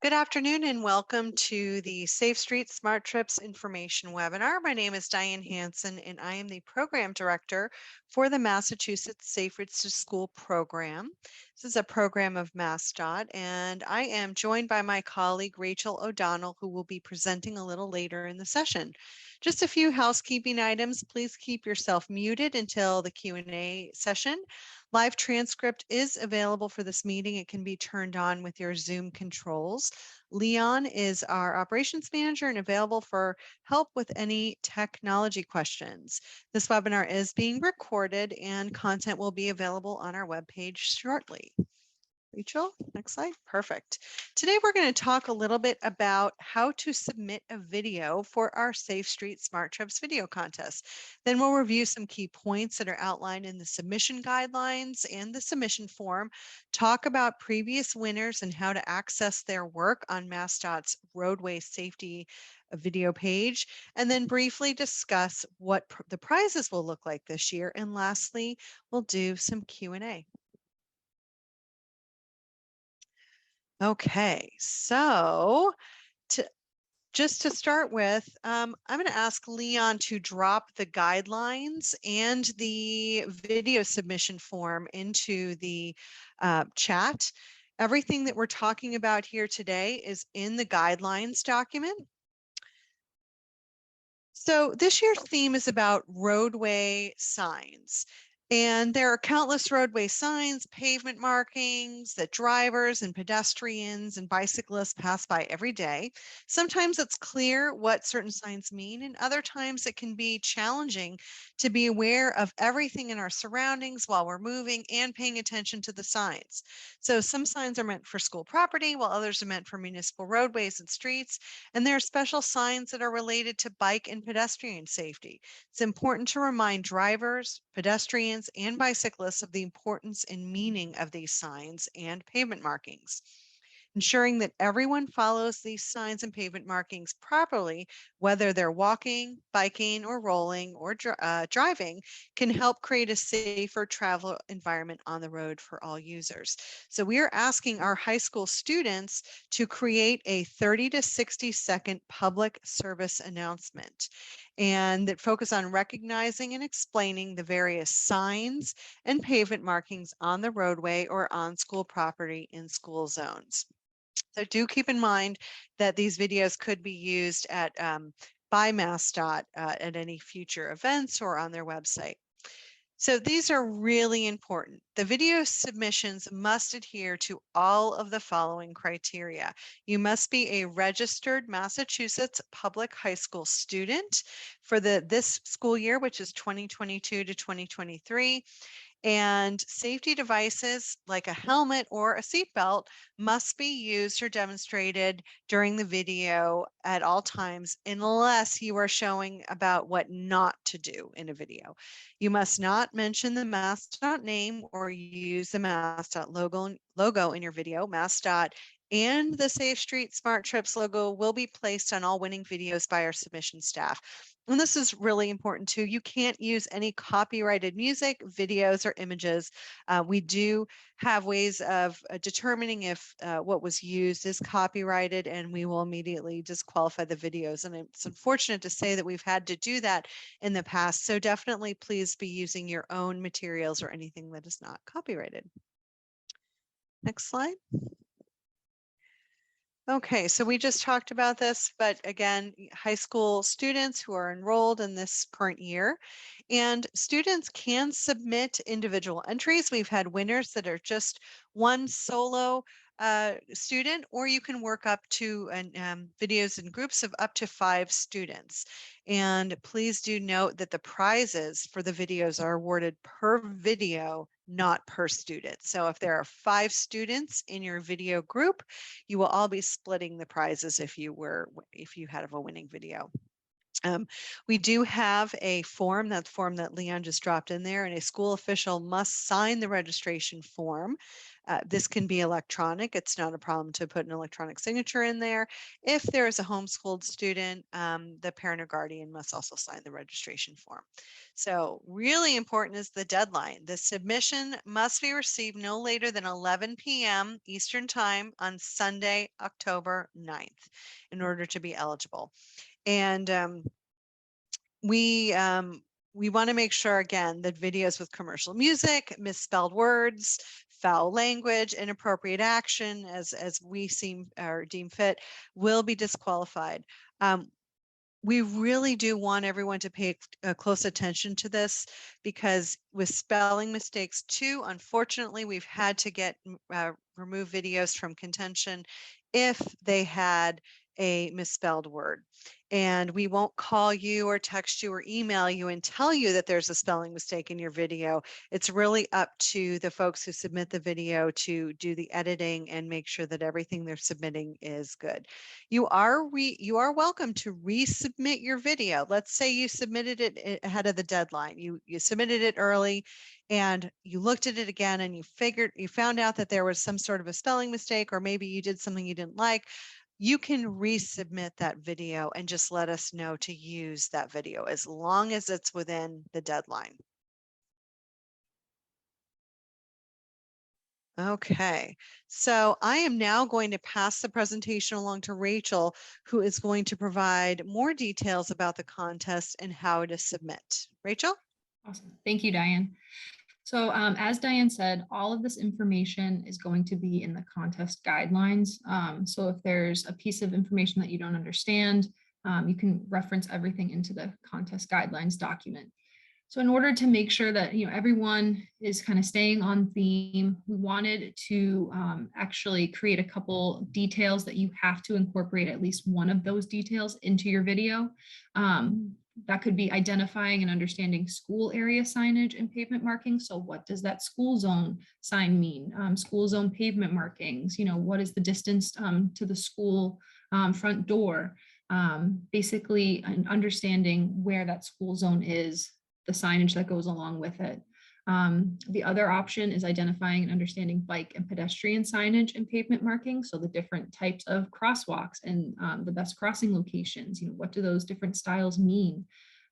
Good afternoon and welcome to the Safe Streets Smart Trips information webinar. My name is Diane Hansen and I am the program director for the Massachusetts Safe Routes to School program. This is a program of MassDOT and I am joined by my colleague Rachel O'Donnell, who will be presenting a little later in the session. Just a few housekeeping items. Please keep yourself muted until the Q&A session. Live transcript is available for this meeting. It can be turned on with your Zoom controls. Leon is our operations manager and available for help with any technology questions. This webinar is being recorded and content will be available on our webpage shortly. Rachel, next slide. Perfect. Today we're going to talk a little bit about how to submit a video for our Safe Street Smart Trips video contest. Then we'll review some key points that are outlined in the submission guidelines and the submission form, talk about previous winners and how to access their work on MassDOT's roadway safety video page, and then briefly discuss what the prizes will look like this year. And lastly, we'll do some Q&A. Okay, so just to start with, I'm going to ask Leon to drop the guidelines and the video submission form into the chat. Everything that we're talking about here today is in the guidelines document. So this year's theme is about roadway signs. And there are countless roadway signs, pavement markings that drivers and pedestrians and bicyclists pass by every day. Sometimes it's clear what certain signs mean, and other times it can be challenging to be aware of everything in our surroundings while we're moving and paying attention to the signs. So some signs are meant for school property, while others are meant for municipal roadways and streets. And there are special signs that are related to bike and pedestrian safety. It's important to remind drivers, pedestrians, and bicyclists of the importance and meaning of these signs and pavement markings. Ensuring that everyone follows these signs and pavement markings properly, whether they're walking, biking, or rolling, or driving, can help create a safer travel environment on the road for all users. So we are asking our high school students to create a 30 to 60-second public service announcement and that focus on recognizing and explaining the various signs and pavement markings on the roadway or on school property in school zones. So do keep in mind that these videos could be used at by MassDOT at any future events or on their website. So these are really important. The video submissions must adhere to all of the following criteria. You must be a registered Massachusetts public high school student for this school year, which is 2022 to 2023. And safety devices like a helmet or a seatbelt must be used or demonstrated during the video at all times, unless you are showing about what not to do in a video. You must not mention the MassDOT name or use the MassDOT logo in your video. MassDOT and the Safe Street Smart Trips logo will be placed on all winning videos by our submission staff. And this is really important too. You can't use any copyrighted music, videos, or images. We do have ways of determining if what was used is copyrighted, and we will immediately disqualify the videos. And it's unfortunate to say that we've had to do that in the past. So definitely please be using your own materials or anything that is not copyrighted. Next slide. Okay, so we just talked about this, but again, high school students who are enrolled in this current year, and students can submit individual entries. We've had winners that are just one solo student, or you can work up to videos in groups of up to 5 students. And please do note that the prizes for the videos are awarded per video, not per student. So if there are 5 students in your video group, you will all be splitting the prizes if you had a winning video. We do have a form, that form that Leon just dropped in there, and a school official must sign the registration form This can be electronic. It's not a problem to put an electronic signature in there. If there is a homeschooled student, the parent or guardian must also sign the registration form. So really important is the deadline. The submission must be received no later than 11 p.m. Eastern Time on Sunday, October 9th, in order to be eligible. And we want to make sure, again, that videos with commercial music, misspelled words, foul language, inappropriate action, as we seem or deem fit, will be disqualified. We really do want everyone to pay close attention to this, because with spelling mistakes too, unfortunately, we've had to remove videos from contention if they had a misspelled word. And we won't call you or text you or email you and tell you that there's a spelling mistake in your video. It's really up to the folks who submit the video to do the editing and make sure that everything they're submitting is good. You are welcome to resubmit your video. Let's say you submitted it ahead of the deadline. You submitted it early and you looked at it again and you found out that there was some sort of a spelling mistake, or maybe you did something you didn't like. You can resubmit that video and just let us know to use that video as long as it's within the deadline. Okay, so I am now going to pass the presentation along to Rachel, who is going to provide more details about the contest and how to submit. Rachel? Awesome. Thank you, Diane. So as Diane said, all of this information is going to be in the contest guidelines. So if there's a piece of information that you don't understand, you can reference everything into the contest guidelines document. So in order to make sure that everyone is kind of staying on theme, we wanted to actually create a couple details that you have to incorporate at least one of those details into your video. That could be identifying and understanding school area signage and pavement markings. So what does that school zone sign mean? School zone pavement markings, what is the distance to the school front door? Basically understanding where that school zone is, the signage that goes along with it. The other option is identifying and understanding bike and pedestrian signage and pavement markings. So the different types of crosswalks and the best crossing locations, what do those different styles mean?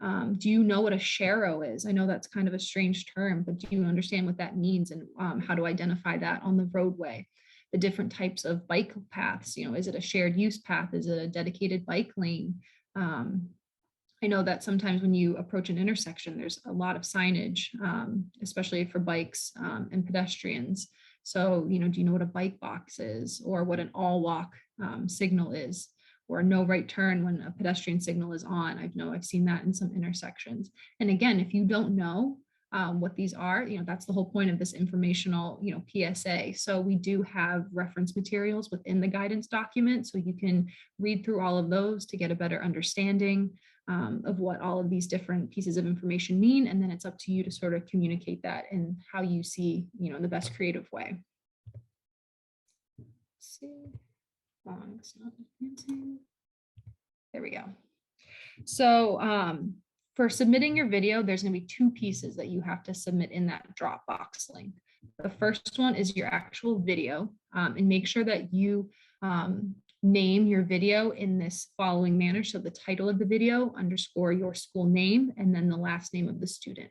Do you know what a sharrow is? I know that's kind of a strange term, but do you understand what that means and how to identify that on the roadway? The different types of bike paths, is it a shared use path? Is it a dedicated bike lane? I know that sometimes when you approach an intersection, there's a lot of signage, especially for bikes and pedestrians. So, do you know what a bike box is, or what an all walk signal is, or no right turn when a pedestrian signal is on? I've seen that in some intersections. And again, if you don't know what these are, that's the whole point of this informational, PSA. So we do have reference materials within the guidance document, so you can read through all of those to get a better understanding of what all of these different pieces of information mean. And then it's up to you to sort of communicate that in how you see, the best creative way. Let's see. It's not advancing. There we go. So for submitting your video, there's going to be two pieces that you have to submit in that Dropbox link. The first one is your actual video, and make sure that you name your video in this following manner. So the title of the video _ your school name, and then the last name of the student.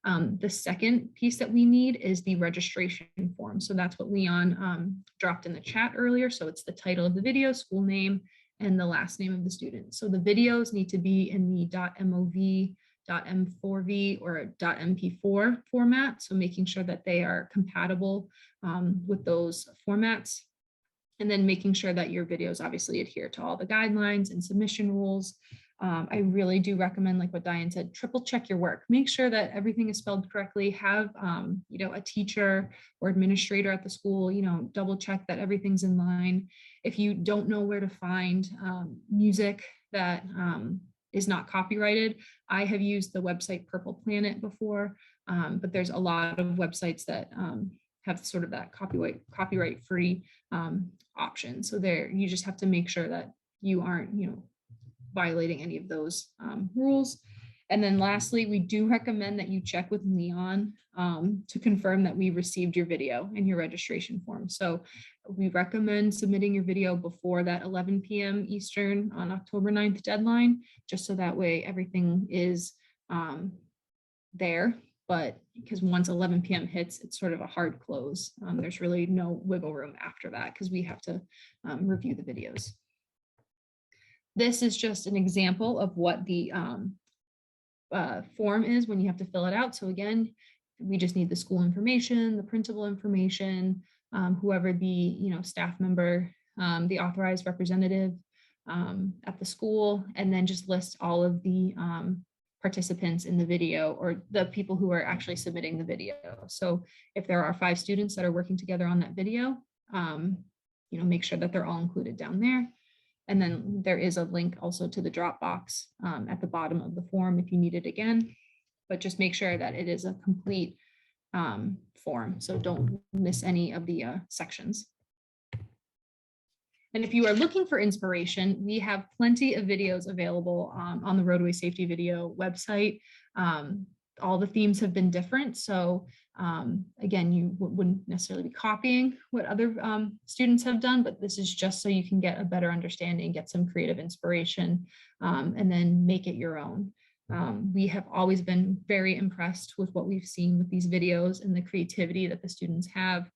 The second piece that we need is the registration form. So that's what Leon dropped in the chat earlier. So it's the title of the video, school name, and the last name of the student. So the videos need to be in the .mov, .m4v, or .mp4 format. So making sure that they are compatible with those formats. And then making sure that your videos obviously adhere to all the guidelines and submission rules. I really do recommend, like what Diane said, triple check your work. Make sure that everything is spelled correctly. Have a teacher or administrator at the school, double check that everything's in line. If you don't know where to find music that is not copyrighted, I have used the website Purple Planet before, but there's a lot of websites that have sort of that copyright-free option. So there, you just have to make sure that you aren't, violating any of those rules. And then lastly, we do recommend that you check with Leon to confirm that we received your video and your registration form. So we recommend submitting your video before that 11 p.m. Eastern on October 9th deadline, just so that way everything is there. But because once 11 p.m. hits, it's sort of a hard close. There's really no wiggle room after that because we have to review the videos. This is just an example of what the form is when you have to fill it out. So again, we just need the school information, the principal information, whoever the staff member, the authorized representative at the school, and then just list all of the participants in the video or the people who are actually submitting the video. So if there are 5 students that are working together on that video, make sure that they're all included down there. And then there is a link also to the Dropbox at the bottom of the form if you need it again, but just make sure that it is a complete form. So don't miss any of the sections. And if you are looking for inspiration, we have plenty of videos available on the Roadway Safety Video website. All the themes have been different. So again, you wouldn't necessarily be copying what other students have done, but this is just so you can get a better understanding, get some creative inspiration, and then make it your own. We have always been very impressed with what we've seen with these videos and the creativity that the students have.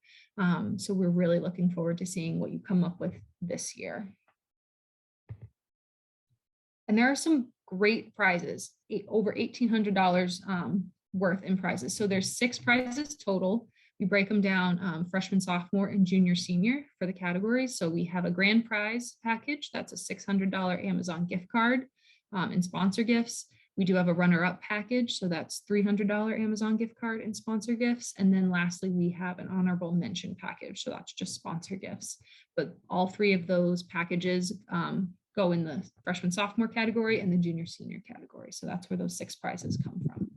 So we're really looking forward to seeing what you come up with this year. And there are some great prizes, over $1,800 worth in prizes. So there's 6 prizes total. We break them down freshman, sophomore, and junior, senior for the categories. So we have a grand prize package. That's a $600 Amazon gift card and sponsor gifts. We do have a runner-up package. So that's $300 Amazon gift card and sponsor gifts. And then lastly, we have an honorable mention package. So that's just sponsor gifts. But all 3 of those packages go in the freshman, sophomore category and the junior, senior category. So that's where those 6 prizes come from.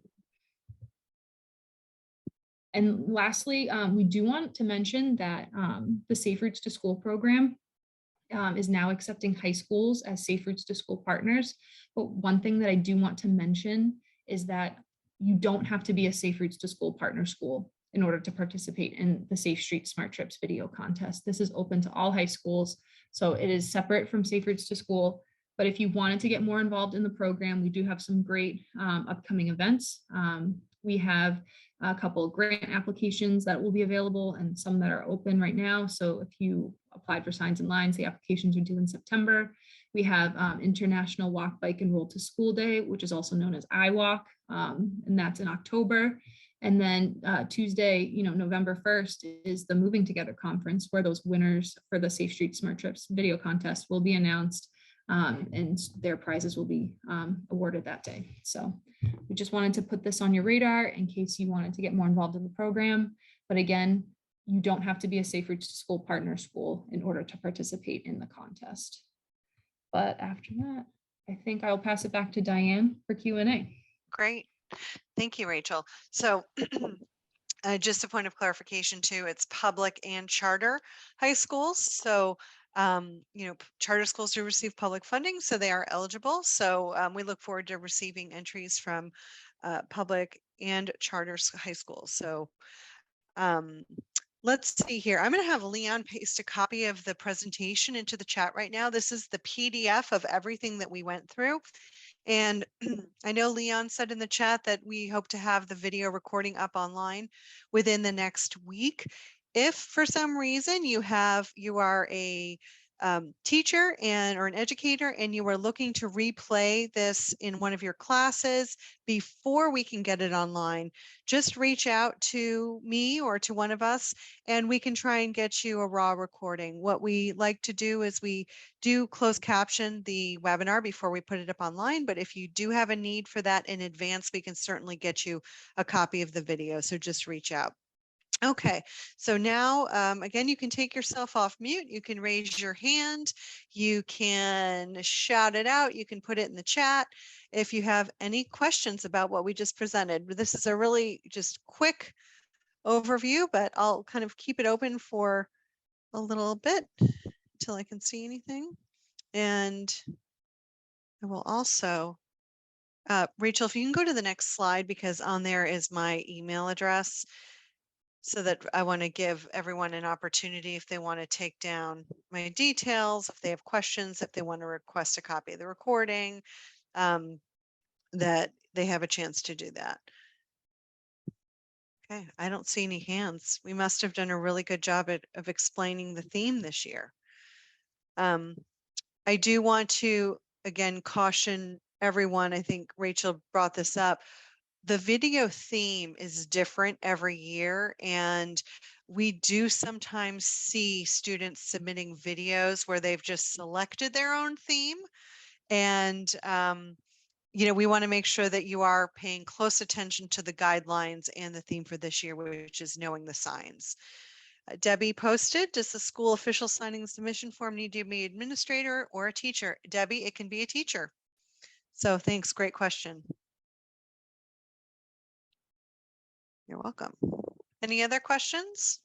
And lastly, we do want to mention that the Safe Routes to School program is now accepting high schools as Safe Routes to School partners. But one thing that I do want to mention is that you don't have to be a Safe Routes to School partner school in order to participate in the Safe Street Smart Trips video contest. This is open to all high schools, so it is separate from Safe Routes to School. But if you wanted to get more involved in the program, we do have some great upcoming events. We have a couple of grant applications that will be available and some that are open right now. So if you applied for Signs and Lines, the applications are due in September. We have International Walk, Bike, and Roll to School Day, which is also known as iWalk, and that's in October. And then Tuesday, November 1st is the Moving Together Conference, where those winners for the Safe Street Smart Trips video contest will be announced, and their prizes will be awarded that day. So we just wanted to put this on your radar in case you wanted to get more involved in the program. But again, you don't have to be a Safe Routes to School partner school in order to participate in the contest. But after that, I think I'll pass it back to Diane for Q&A. Great. Thank you, Rachel. So just a point of clarification too, it's public and charter high schools. So, charter schools do receive public funding, so they are eligible. So we look forward to receiving entries from public and charter high schools. So let's see here. I'm going to have Leon paste a copy of the presentation into the chat right now. This is the PDF of everything that we went through. And I know Leon said in the chat that we hope to have the video recording up online within the next week. If for some reason you are a teacher or an educator and you are looking to replay this in one of your classes before we can get it online, just reach out to me or to one of us and we can try and get you a raw recording. What we like to do is we do closed caption the webinar before we put it up online, but if you do have a need for that in advance, we can certainly get you a copy of the video, so just reach out. Okay, so now, again, you can take yourself off mute. You can raise your hand. You can shout it out. You can put it in the chat if you have any questions about what we just presented. This is a really just quick overview, but I'll kind of keep it open for a little bit until I can see anything. And I will also Rachel, if you can go to the next slide, because on there is my email address, so that I want to give everyone an opportunity if they want to take down my details, if they have questions, if they want to request a copy of the recording, that they have a chance to do that. Okay, I don't see any hands. We must have done a really good job of explaining the theme this year. I do want to, again, caution everyone. I think Rachel brought this up. The video theme is different every year, and we do sometimes see students submitting videos where they've just selected their own theme. And, you know, we want to make sure that you are paying close attention to the guidelines and the theme for this year, which is knowing the signs. Debbie posted, does the school official signing the submission form need to be administrator or a teacher? Debbie, it can be a teacher. So thanks, great question. You're welcome. Any other questions?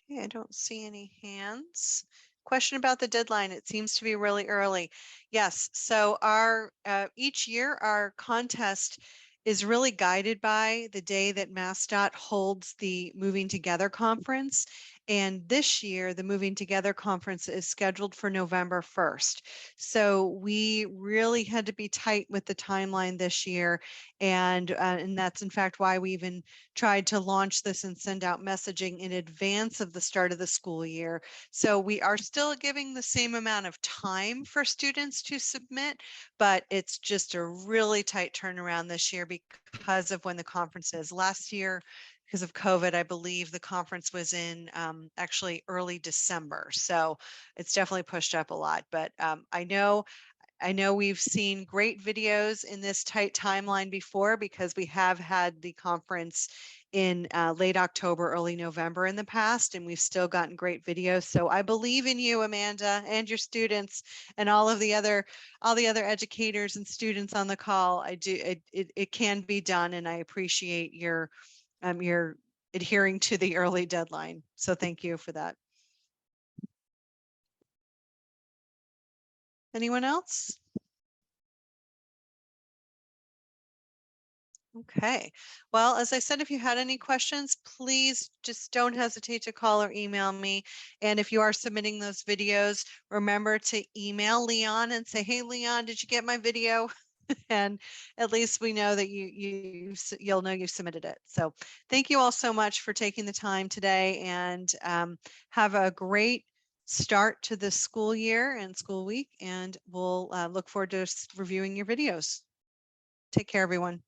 Okay, I don't see any hands. Question about the deadline. It seems to be really early. Yes, so our each year our contest is really guided by the day that MassDOT holds the Moving Together conference. And this year, the Moving Together conference is scheduled for November 1st. So we really had to be tight with the timeline this year. And that's in fact why we even tried to launch this and send out messaging in advance of the start of the school year. So we are still giving the same amount of time for students to submit, but it's just a really tight turnaround this year because of when the conference is. Last year, because of COVID, I believe the conference was in actually early December. So it's definitely pushed up a lot, but I know we've seen great videos in this tight timeline before, because we have had the conference in late October, early November in the past, and we've still gotten great videos. So I believe in you, Amanda, and your students, and all the other educators and students on the call. I do. It can be done, and I appreciate your adhering to the early deadline. So thank you for that. Anyone else? Okay, well, as I said, if you had any questions, please just don't hesitate to call or email me. And if you are submitting those videos, remember to email Leon and say, hey, Leon, did you get my video? And at least we know that you'll know you submitted it. So thank you all so much for taking the time today, and have a great start to the school year and school week. And we'll look forward to reviewing your videos. Take care, everyone.